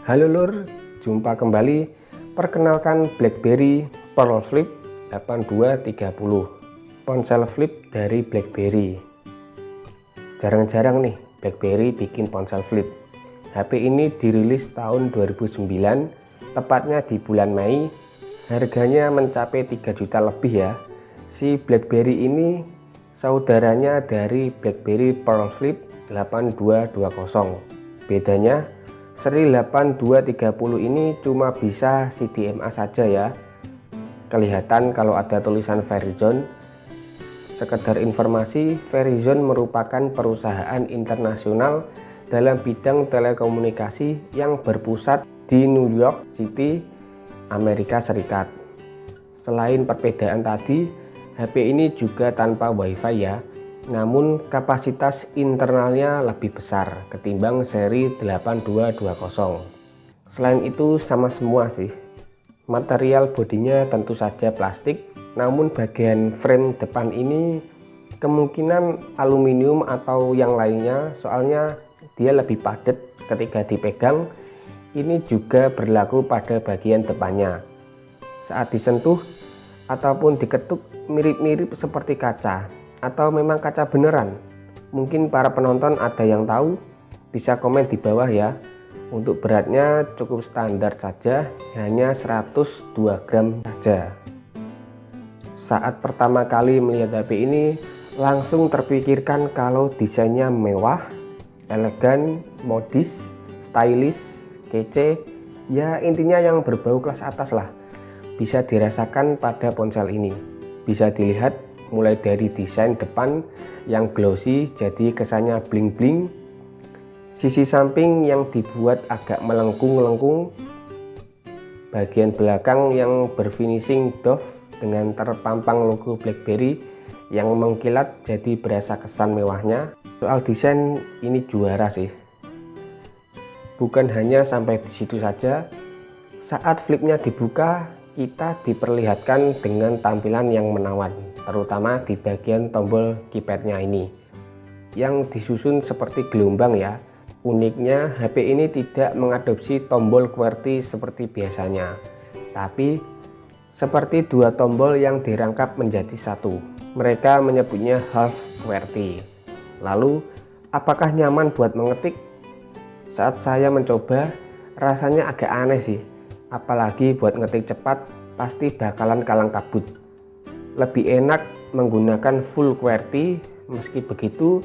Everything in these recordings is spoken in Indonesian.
Halo Lur, jumpa kembali. Perkenalkan BlackBerry Pearl Flip 8230, ponsel flip dari BlackBerry. Jarang-jarang nih BlackBerry bikin ponsel flip. HP ini dirilis tahun 2009, tepatnya di bulan Mei. Harganya mencapai 3 juta lebih ya. Si BlackBerry ini saudaranya dari BlackBerry Pearl Flip 8220. Bedanya, seri 8230 ini cuma bisa CDMA saja ya. Kelihatan kalau ada tulisan Verizon. Sekedar informasi, Verizon merupakan perusahaan internasional dalam bidang telekomunikasi yang berpusat di New York City, Amerika Serikat. Selain perbedaan tadi, HP ini juga tanpa WiFi ya. Namun kapasitas internalnya lebih besar ketimbang seri 8220. Selain itu sama semua sih. Material bodinya tentu saja plastik, namun bagian frame depan ini kemungkinan aluminium atau yang lainnya, soalnya dia lebih padat ketika dipegang. Ini juga berlaku pada bagian depannya. Saat disentuh ataupun diketuk mirip-mirip seperti kaca, atau memang kaca beneran. Mungkin para penonton ada yang tahu, bisa komen di bawah ya. Untuk beratnya cukup standar saja, hanya 102 gram saja. Saat pertama kali melihat HP ini, langsung terpikirkan kalau desainnya mewah, elegan, modis, stylish, kece, ya intinya yang berbau kelas atas lah. Bisa dirasakan pada ponsel ini. Bisa dilihat mulai dari desain depan yang glossy jadi kesannya bling-bling, sisi samping yang dibuat agak melengkung-lengkung, bagian belakang yang berfinishing doff dengan terpampang logo BlackBerry yang mengkilat jadi berasa kesan mewahnya. Soal desain ini juara sih. Bukan hanya sampai di situ saja, saat flipnya dibuka kita diperlihatkan dengan tampilan yang menawan, terutama di bagian tombol keypadnya ini yang disusun seperti gelombang ya. Uniknya HP ini tidak mengadopsi tombol QWERTY seperti biasanya, tapi seperti dua tombol yang dirangkap menjadi satu. Mereka menyebutnya half QWERTY. Lalu apakah nyaman buat mengetik? Saat saya mencoba rasanya agak aneh sih, apalagi buat ngetik cepat pasti bakalan kalang kabut. Lebih enak menggunakan full QWERTY. Meski begitu,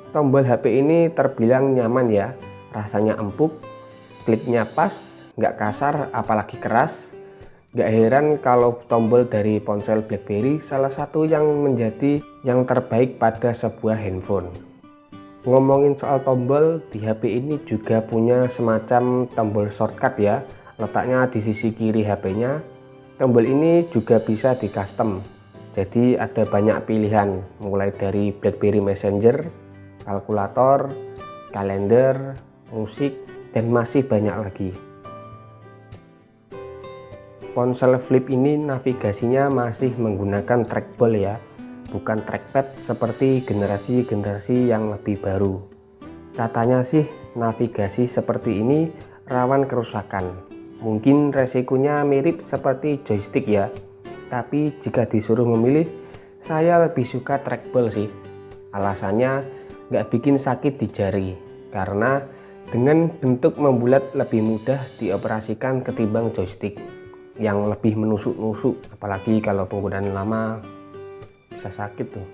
tombol HP ini terbilang nyaman ya. Rasanya empuk, kliknya pas, nggak kasar apalagi keras. Nggak heran kalau tombol dari ponsel BlackBerry salah satu yang menjadi yang terbaik pada sebuah handphone. Ngomongin soal tombol, di HP ini juga punya semacam tombol shortcut ya. Letaknya di sisi kiri HP-nya. Tombol ini juga bisa di custom. Jadi ada banyak pilihan, mulai dari BlackBerry Messenger, kalkulator, kalender, musik, dan masih banyak lagi. Ponsel flip ini navigasinya masih menggunakan trackball ya, bukan trackpad seperti generasi-generasi yang lebih baru. Katanya sih navigasi seperti ini rawan kerusakan. Mungkin resikonya mirip seperti joystick ya, tapi jika disuruh memilih, saya lebih suka trackball sih. Alasannya nggak bikin sakit di jari, karena dengan bentuk membulat lebih mudah dioperasikan ketimbang joystick yang lebih menusuk-nusuk, apalagi kalau penggunaan lama bisa sakit tuh.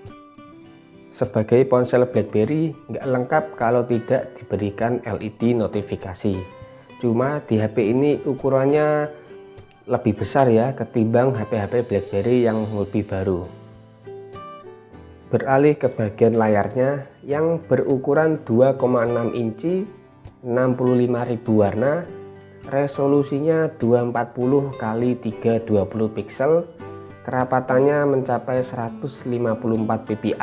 Sebagai ponsel BlackBerry nggak lengkap kalau tidak diberikan LED notifikasi. Cuma di HP ini ukurannya lebih besar ya ketimbang HP-HP BlackBerry yang lebih baru. Beralih ke bagian layarnya yang berukuran 2,6 inci, 65.000 warna, resolusinya 240 x 320 pixel, kerapatannya mencapai 154 ppi.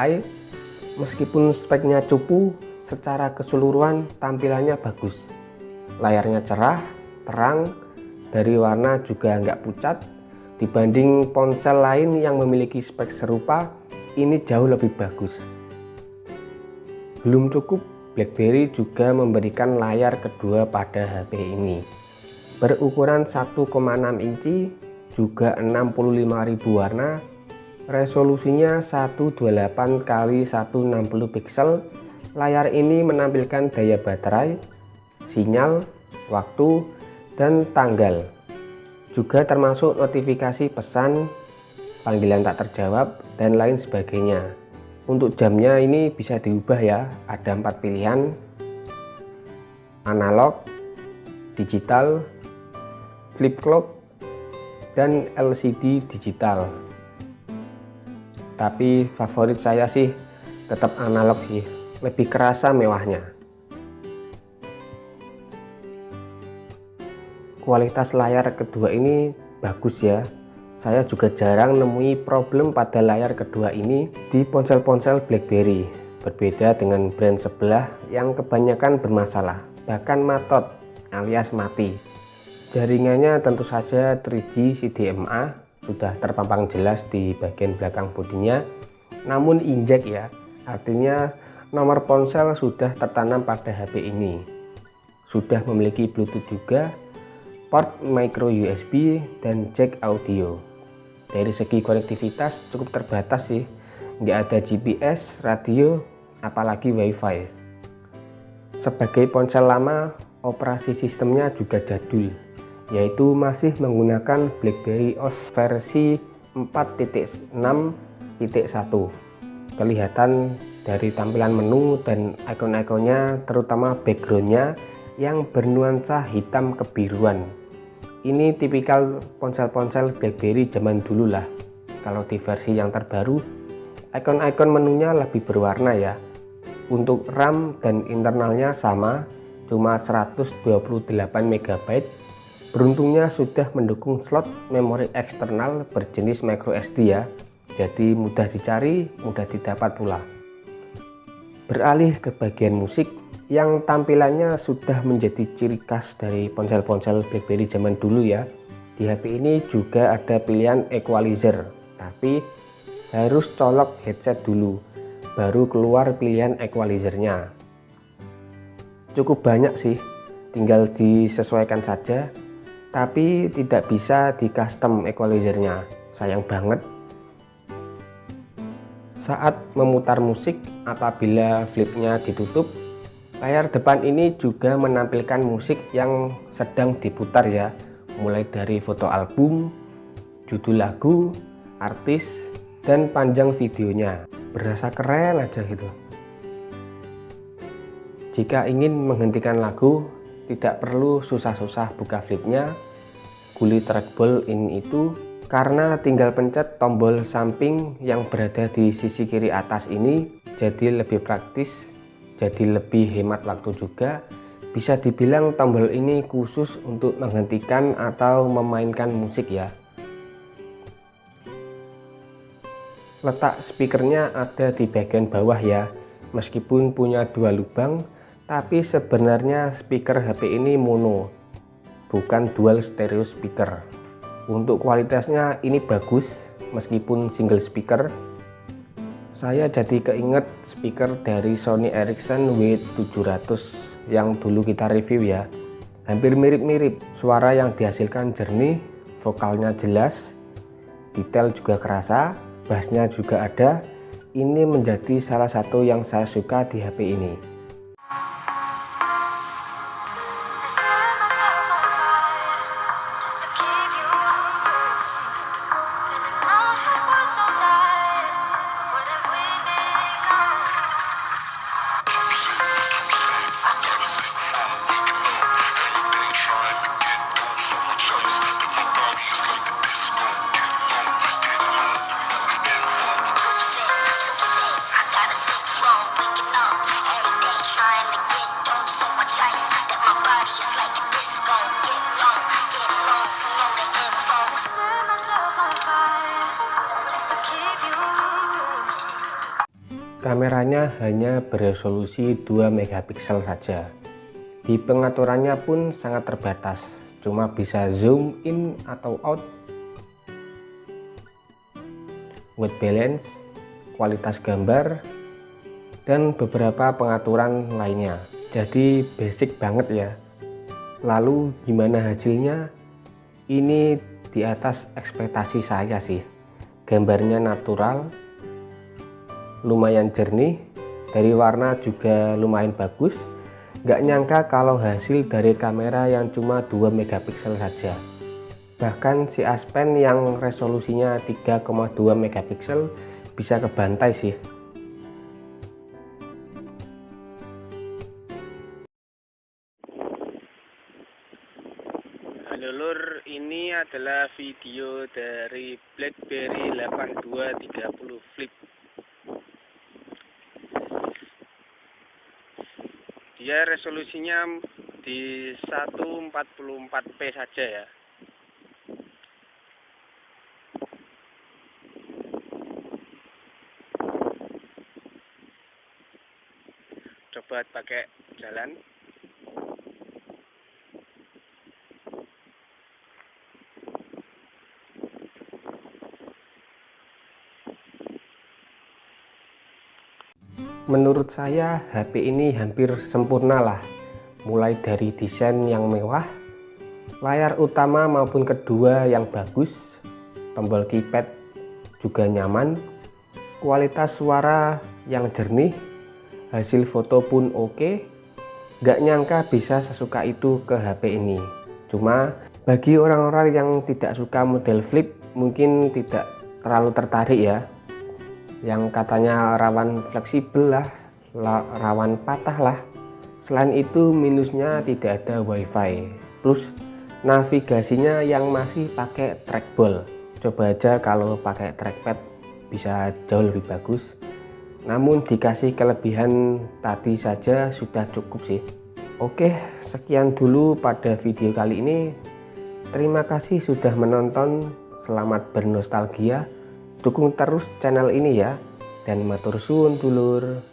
Meskipun speknya cupu, secara keseluruhan tampilannya bagus. Layarnya cerah, terang, dari warna juga nggak pucat. Dibanding ponsel lain yang memiliki spek serupa, ini jauh lebih bagus. Belum cukup, BlackBerry juga memberikan layar kedua pada HP ini. berukuran 1,6 inci, juga 65.000 warna, resolusinya 128 x 160 pixel. Layar ini menampilkan daya baterai, sinyal, waktu, dan tanggal. Juga termasuk notifikasi pesan, panggilan tak terjawab, dan lain sebagainya. Untuk jamnya ini bisa diubah ya, ada 4 pilihan: analog, digital, flip clock, dan LCD digital. Tapi favorit saya sih tetap analog sih, lebih kerasa mewahnya. Kualitas layar kedua ini bagus ya. Saya juga jarang nemui problem pada layar kedua ini di ponsel-ponsel BlackBerry. Berbeda dengan brand sebelah yang kebanyakan bermasalah, bahkan matot alias mati. Jaringannya tentu saja 3G CDMA, sudah terpampang jelas di bagian belakang bodinya, namun injek ya, artinya nomor ponsel sudah tertanam pada HP ini. Sudah memiliki Bluetooth juga, port micro USB, dan jack audio. Dari segi konektivitas cukup terbatas sih, nggak ada GPS, radio, apalagi WiFi. Sebagai ponsel lama, operasi sistemnya juga jadul, yaitu masih menggunakan BlackBerry OS versi 4.6.1. Kelihatan dari tampilan menu dan ikon-ikonnya, terutama backgroundnya yang bernuansa hitam kebiruan. Ini tipikal ponsel-ponsel BlackBerry zaman dulu lah. Kalau di versi yang terbaru, ikon-ikon menunya lebih berwarna ya. Untuk RAM dan internalnya sama, cuma 128 MB. Beruntungnya sudah mendukung slot memori eksternal berjenis microSD ya, jadi mudah dicari, mudah didapat pula. Beralih ke bagian musik yang tampilannya sudah menjadi ciri khas dari ponsel-ponsel BlackBerry zaman dulu ya. Di HP ini juga ada pilihan equalizer, tapi harus colok headset dulu, baru keluar pilihan equalizernya. Cukup banyak sih, tinggal disesuaikan saja. Tapi tidak bisa di custom equalizernya, sayang banget. Saat memutar musik, apabila flipnya ditutup, layar depan ini juga menampilkan musik yang sedang diputar ya, mulai dari foto album, judul lagu, artis, dan panjang videonya. Berasa keren aja gitu. Jika ingin menghentikan lagu, tidak perlu susah-susah buka flipnya, guli trackball ini itu, karena tinggal pencet tombol samping yang berada di sisi kiri atas ini, jadi lebih praktis, jadi lebih hemat waktu juga. Bisa dibilang tombol ini khusus untuk menghentikan atau memainkan musik ya. Letak speakernya ada di bagian bawah ya, meskipun punya 2 lubang, tapi sebenarnya speaker HP ini mono, bukan dual stereo speaker. Untuk kualitasnya ini bagus, meskipun single speaker. Saya jadi keinget speaker dari Sony Ericsson W700 yang dulu kita review ya. Hampir mirip-mirip, suara yang dihasilkan jernih, vokalnya jelas, detail juga kerasa, bassnya juga ada. Ini menjadi salah satu yang saya suka di HP ini. Kameranya hanya beresolusi 2 megapiksel saja. Di pengaturannya pun sangat terbatas, cuma bisa zoom in atau out, white balance, kualitas gambar, dan beberapa pengaturan lainnya. Jadi basic banget ya. Lalu gimana hasilnya? Ini di atas ekspektasi saya sih. Gambarnya natural, lumayan jernih, dari warna juga lumayan bagus. Nggak nyangka kalau hasil dari kamera yang cuma 2 megapiksel saja. Bahkan si Aspen yang resolusinya 3,2 megapiksel bisa kebantai sih. Halo lur, ini adalah video dari BlackBerry 8230 Flip. Dia resolusinya di 144p saja ya. Coba pakai jalan. Menurut saya HP ini hampir sempurna lah, mulai dari desain yang mewah, layar utama maupun kedua yang bagus, tombol keypad juga nyaman, kualitas suara yang jernih, hasil foto pun oke. Gak nyangka bisa sesuka itu ke HP ini. Cuma bagi orang-orang yang tidak suka model flip mungkin tidak terlalu tertarik ya, yang katanya rawan fleksibel lah, rawan patah lah. Selain itu minusnya tidak ada wifi, plus navigasinya yang masih pakai trackball. Coba aja kalau pakai trackpad bisa jauh lebih bagus. Namun dikasih kelebihan tadi saja sudah cukup sih. Oke, sekian dulu pada video kali ini. Terima kasih sudah menonton. Selamat bernostalgia. Dukung terus channel ini ya, dan matur suwun dulur.